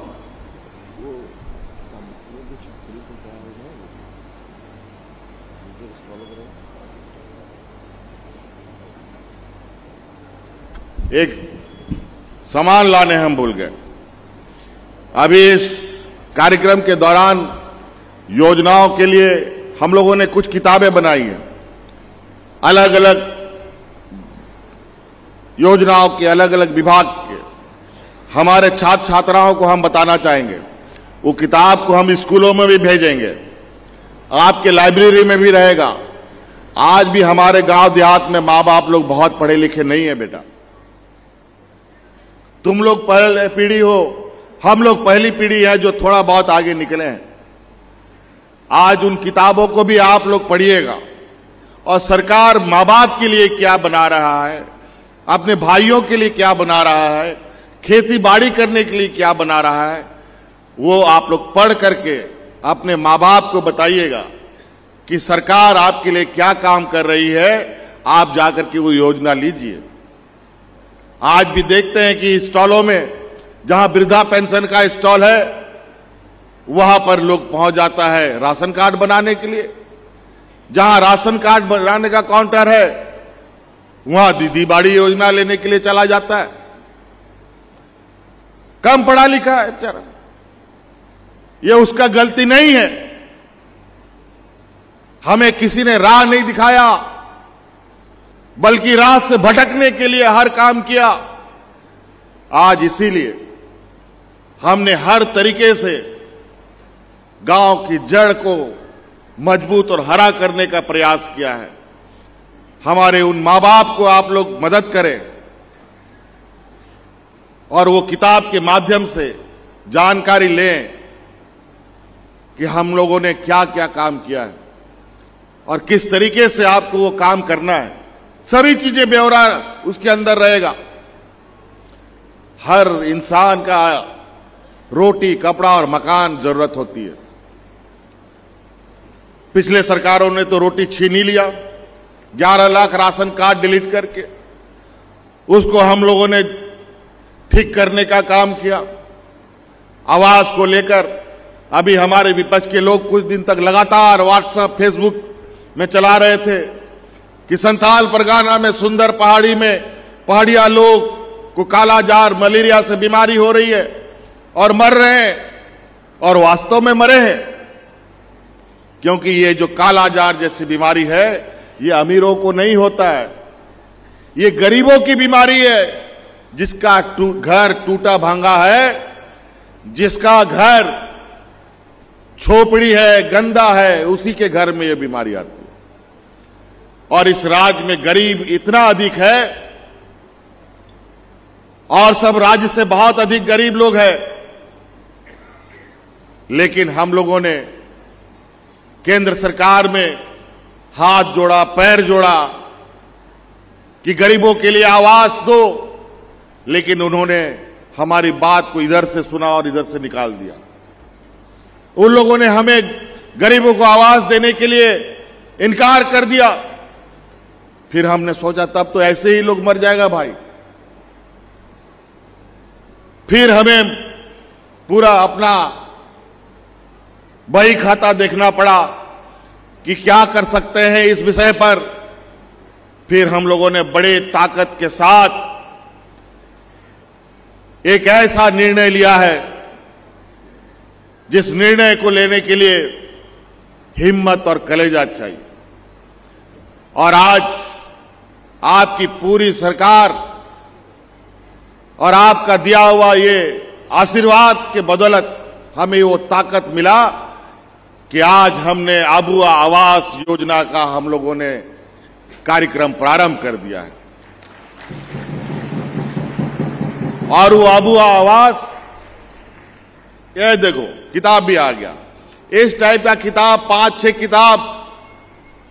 एक सामान लाने हम भूल गए। अभी इस कार्यक्रम के दौरान योजनाओं के लिए हम लोगों ने कुछ किताबें बनाई हैं। अलग अलग योजनाओं के, अलग अलग विभाग के हमारे छात्र छात्राओं को हम बताना चाहेंगे। वो किताब को हम स्कूलों में भी भेजेंगे, आपके लाइब्रेरी में भी रहेगा। आज भी हमारे गांव देहात में माँ बाप लोग बहुत पढ़े लिखे नहीं है बेटा। तुम लोग पहले पीढ़ी हो, हम लोग पहली पीढ़ी है जो थोड़ा बहुत आगे निकले हैं। आज उन किताबों को भी आप लोग पढ़िएगा और सरकार माँ बाप के लिए क्या बना रहा है, अपने भाइयों के लिए क्या बना रहा है, खेती बाड़ी करने के लिए क्या बना रहा है, वो आप लोग पढ़ करके अपने माँ बाप को बताइएगा कि सरकार आपके लिए क्या काम कर रही है। आप जाकर के वो योजना लीजिए। आज भी देखते हैं कि स्टॉलों में, जहां वृद्धा पेंशन का स्टॉल है, वहां पर लोग पहुंच जाता है राशन कार्ड बनाने के लिए। जहां राशन कार्ड बनाने का काउंटर है, वहां दीदी बाड़ी योजना लेने के लिए चला जाता है। कम पढ़ा लिखा है बेचारा, ये उसका गलती नहीं है। हमें किसी ने राह नहीं दिखाया, बल्कि राह से भटकने के लिए हर काम किया। आज इसीलिए हमने हर तरीके से गांव की जड़ को मजबूत और हरा करने का प्रयास किया है। हमारे उन मां बाप को आप लोग मदद करें और वो किताब के माध्यम से जानकारी लें कि हम लोगों ने क्या क्या काम किया है और किस तरीके से आपको वो काम करना है। सभी चीजें ब्यौरा उसके अंदर रहेगा। हर इंसान का रोटी, कपड़ा और मकान जरूरत होती है। पिछले सरकारों ने तो रोटी छीन ही लिया, 11 लाख राशन कार्ड डिलीट करके उसको हम लोगों ने ठीक करने का काम किया। आवास को लेकर अभी हमारे विपक्ष के लोग कुछ दिन तक लगातार व्हाट्सएप, फेसबुक में चला रहे थे कि संथाल परगना में सुंदर पहाड़ी में पहाड़िया लोग को कालाजार, मलेरिया से बीमारी हो रही है और मर रहे हैं, और वास्तव में मरे हैं। क्योंकि ये जो कालाजार जैसी बीमारी है, ये अमीरों को नहीं होता है, ये गरीबों की बीमारी है। जिसका घर टूटा भांगा है, जिसका घर झोपड़ी है, गंदा है, उसी के घर में ये बीमारी आती है। और इस राज्य में गरीब इतना अधिक है और सब राज्य से बहुत अधिक गरीब लोग हैं, लेकिन हम लोगों ने केंद्र सरकार में हाथ जोड़ा, पैर जोड़ा कि गरीबों के लिए आवास दो, लेकिन उन्होंने हमारी बात को इधर से सुना और इधर से निकाल दिया। उन लोगों ने हमें गरीबों को आवास देने के लिए इनकार कर दिया। फिर हमने सोचा तब तो ऐसे ही लोग मर जाएगा भाई। फिर हमें पूरा अपना बही खाता देखना पड़ा कि क्या कर सकते हैं इस विषय पर। फिर हम लोगों ने बड़े ताकत के साथ एक ऐसा निर्णय लिया है जिस निर्णय को लेने के लिए हिम्मत और कलेजा चाहिए। और आज आपकी पूरी सरकार और आपका दिया हुआ ये आशीर्वाद के बदौलत हमें वो ताकत मिला कि आज हमने आबुआ आवास योजना का हम लोगों ने कार्यक्रम प्रारंभ कर दिया है। और वो आबुआ आवास, ये देखो किताब भी आ गया। इस टाइप का किताब 5-6 किताब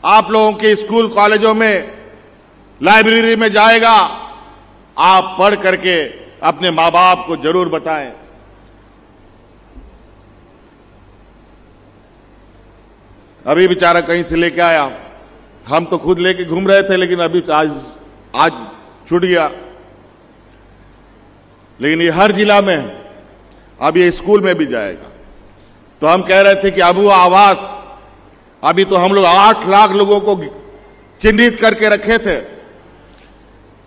आप लोगों के स्कूल कॉलेजों में, लाइब्रेरी में जाएगा। आप पढ़ करके अपने मां बाप को जरूर बताएं। अभी बेचारा कहीं से लेके आया, हम तो खुद लेके घूम रहे थे, लेकिन अभी आज छूट गया। लेकिन ये हर जिला में है, अब ये स्कूल में भी जाएगा। तो हम कह रहे थे कि आबुआ आवास, अभी तो हम लोग 8 लाख लोगों को चिन्हित करके रखे थे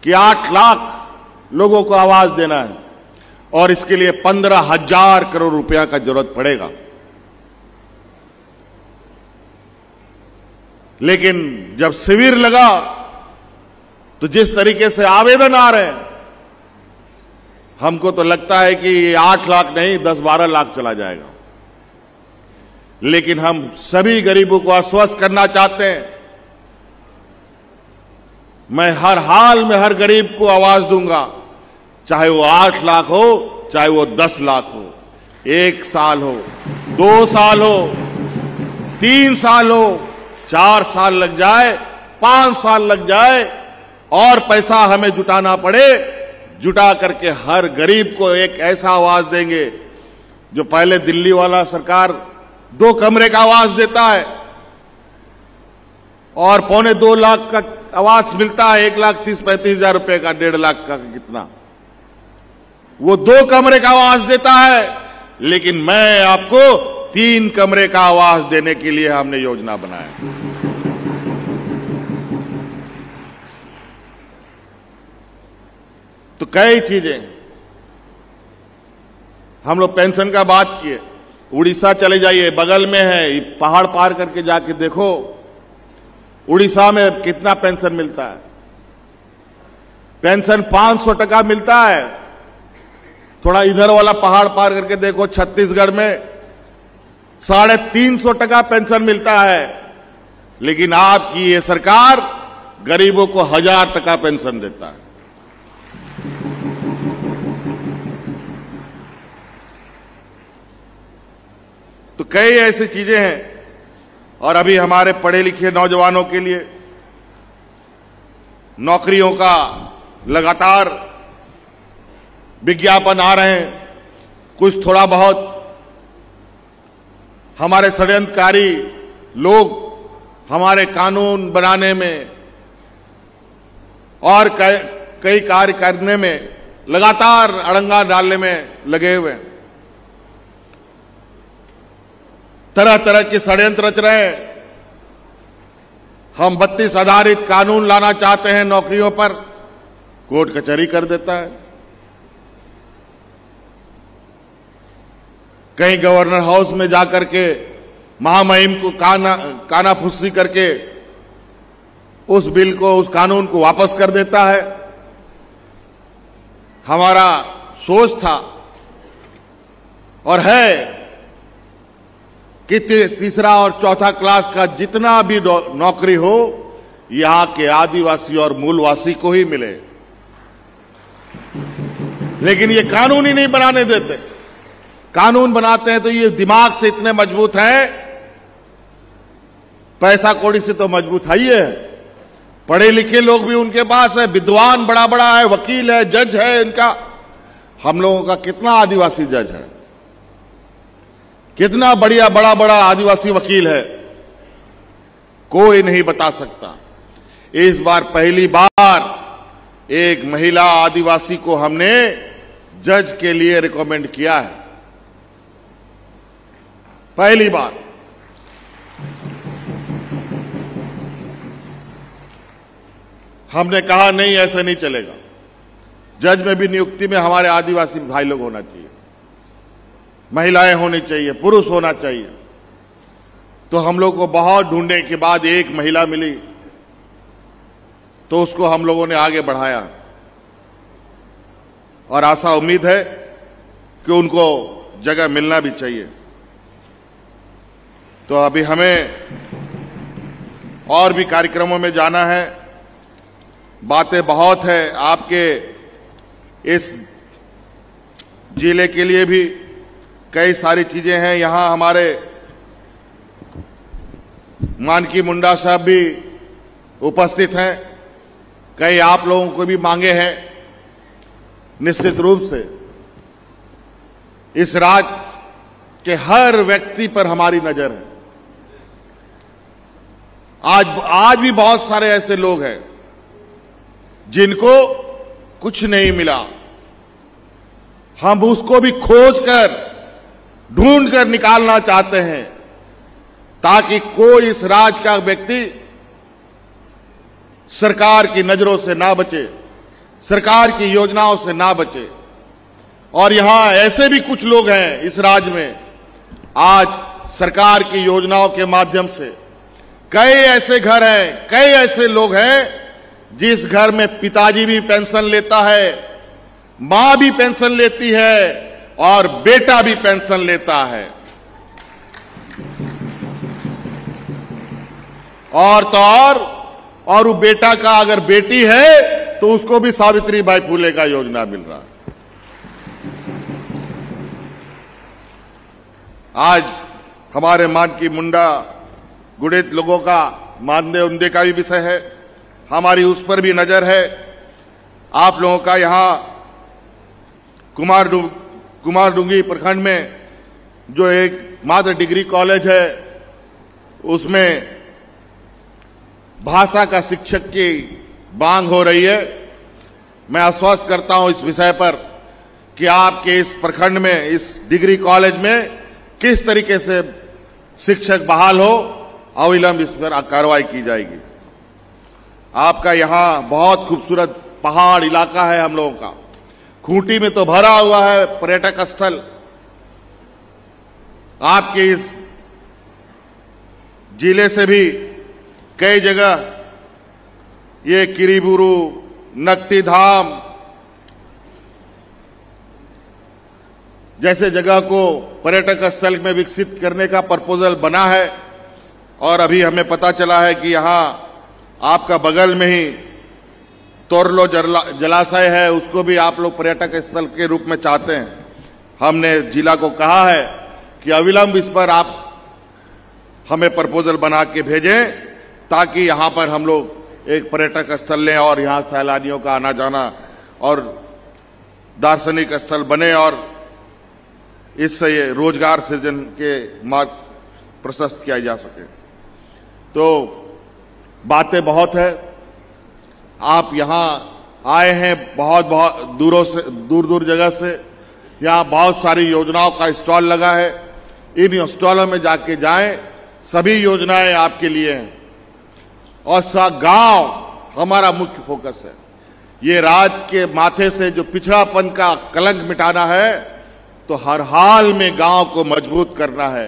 कि 8 लाख लोगों को आवास देना है, और इसके लिए 15,000 करोड़ रुपया का जरूरत पड़ेगा। लेकिन जब शिविर लगा तो जिस तरीके से आवेदन आ रहे हैं, हमको तो लगता है कि 8 लाख नहीं 10-12 लाख चला जाएगा। लेकिन हम सभी गरीबों को आश्वस्त करना चाहते हैं, मैं हर हाल में हर गरीब को आवास दूंगा। चाहे वो 8 लाख हो, चाहे वो 10 लाख हो, 1 साल हो, 2 साल हो, 3 साल हो, 4 साल लग जाए, 5 साल लग जाए और पैसा हमें जुटाना पड़े, जुटा करके हर गरीब को एक ऐसा आवास देंगे जो पहले दिल्ली वाला सरकार 2 कमरे का आवास देता है और 2.25 लाख का आवास मिलता है, 1,30,35,000 रुपए का, 1.5 लाख का कितना, वो 2 कमरे का आवास देता है। लेकिन मैं आपको 3 कमरे का आवास देने के लिए हमने योजना बनाया। तो कई चीजें हम लोग पेंशन का बात किए, उड़ीसा चले जाइए, बगल में है, पहाड़ पार करके जाके देखो उड़ीसा में कितना पेंशन मिलता है। पेंशन 500 टका मिलता है। थोड़ा इधर वाला पहाड़ पार करके देखो, छत्तीसगढ़ में 350 टका पेंशन मिलता है। लेकिन आपकी ये सरकार गरीबों को 1000 टका पेंशन देता है। तो कई ऐसी चीजें हैं। और अभी हमारे पढ़े लिखे नौजवानों के लिए नौकरियों का लगातार विज्ञापन आ रहे हैं। कुछ थोड़ा बहुत हमारे षड्यंत्रकारी लोग हमारे कानून बनाने में और कई कार्य करने में लगातार अड़ंगा डालने में लगे हुए हैं। तरह तरह के षड्यंत्र रच रहे हैं। हम 32 आधारित कानून लाना चाहते हैं नौकरियों पर, कोर्ट कचहरी कर देता है। कहीं गवर्नर हाउस में जाकर के महामहिम को कानाफूसी करके उस बिल को, उस कानून को वापस कर देता है। हमारा सोच था और है कि तीसरा और चौथा क्लास का जितना भी नौकरी हो, यहां के आदिवासी और मूलवासी को ही मिले। लेकिन ये कानून ही नहीं बनाने देते। कानून बनाते हैं तो ये दिमाग से इतने मजबूत हैं, पैसा कौड़ी से तो मजबूत है ही है। पढ़े लिखे लोग भी उनके पास है, विद्वान बड़ा बड़ा है, वकील है, जज है इनका। हम लोगों का कितना आदिवासी जज है, कितना बढ़िया बड़ा बड़ा आदिवासी वकील है, कोई नहीं बता सकता। इस बार पहली बार एक महिला आदिवासी को हमने जज के लिए रिकमेंड किया है, पहली बार। हमने कहा नहीं, ऐसा नहीं चलेगा। जज में भी नियुक्ति में हमारे आदिवासी भाई लोग होना चाहिए, महिलाएं होनी चाहिए, पुरुष होना चाहिए। तो हम लोग को बहुत ढूंढने के बाद एक महिला मिली, तो उसको हम लोगों ने आगे बढ़ाया और आशा उम्मीद है कि उनको जगह मिलना भी चाहिए। तो अभी हमें और भी कार्यक्रमों में जाना है, बातें बहुत है। आपके इस जिले के लिए भी कई सारी चीजें हैं। यहां हमारे मानकी मुंडा साहब भी उपस्थित हैं। कई आप लोगों को भी मांगे हैं। निश्चित रूप से इस राज्य के हर व्यक्ति पर हमारी नजर है। आज भी बहुत सारे ऐसे लोग हैं जिनको कुछ नहीं मिला। हम उसको भी खोज कर, ढूंढ कर निकालना चाहते हैं, ताकि कोई इस राज्य का व्यक्ति सरकार की नजरों से ना बचे, सरकार की योजनाओं से ना बचे। और यहां ऐसे भी कुछ लोग हैं इस राज्य में, आज सरकार की योजनाओं के माध्यम से कई ऐसे घर हैं, कई ऐसे लोग हैं जिस घर में पिताजी भी पेंशन लेता है, मां भी पेंशन लेती है और बेटा भी पेंशन लेता है। और तो और वो बेटा का अगर बेटी है तो उसको भी सावित्रीबाई फुले का योजना मिल रहा है। आज हमारे मान की मुंडा गुड़ित लोगों का मानदेय उन्दे का भी विषय है, हमारी उस पर भी नजर है। आप लोगों का यहां कुमारडूंगी प्रखंड में जो एक मात्र डिग्री कॉलेज है, उसमें भाषा का शिक्षक की मांग हो रही है। मैं आश्वस्त करता हूं इस विषय पर कि आपके इस प्रखंड में, इस डिग्री कॉलेज में किस तरीके से शिक्षक बहाल हो, अविलंब इस पर कार्रवाई की जाएगी। आपका यहां बहुत खूबसूरत पहाड़ इलाका है हम लोगों का, खूंटी में तो भरा हुआ है पर्यटक स्थल। आपके इस जिले से भी कई जगह ये किरीबुरू, नक्ती धाम जैसे जगह को पर्यटक स्थल में विकसित करने का प्रपोजल बना है, और अभी हमें पता चला है कि यहां आपका बगल में ही तोरलो जलाशय है, उसको भी आप लोग पर्यटक स्थल के रूप में चाहते हैं। हमने जिला को कहा है कि अविलंब इस पर आप हमें प्रपोजल बना के भेजें, ताकि यहां पर हम लोग एक पर्यटक स्थल लें और यहां सैलानियों का आना जाना और दार्शनिक स्थल बने, और इससे ये रोजगार सृजन के मार्ग प्रशस्त किया जा सके। तो बातें बहुत है, आप यहां आए हैं बहुत दूर दूर जगह से, यहां बहुत सारी योजनाओं का स्टॉल लगा है। इन स्टॉलों में जाके जाएं, सभी योजनाएं आपके लिए हैं, और गांव हमारा मुख्य फोकस है। ये राज्य के माथे से जो पिछड़ापन का कलंक मिटाना है, तो हर हाल में गांव को मजबूत करना है।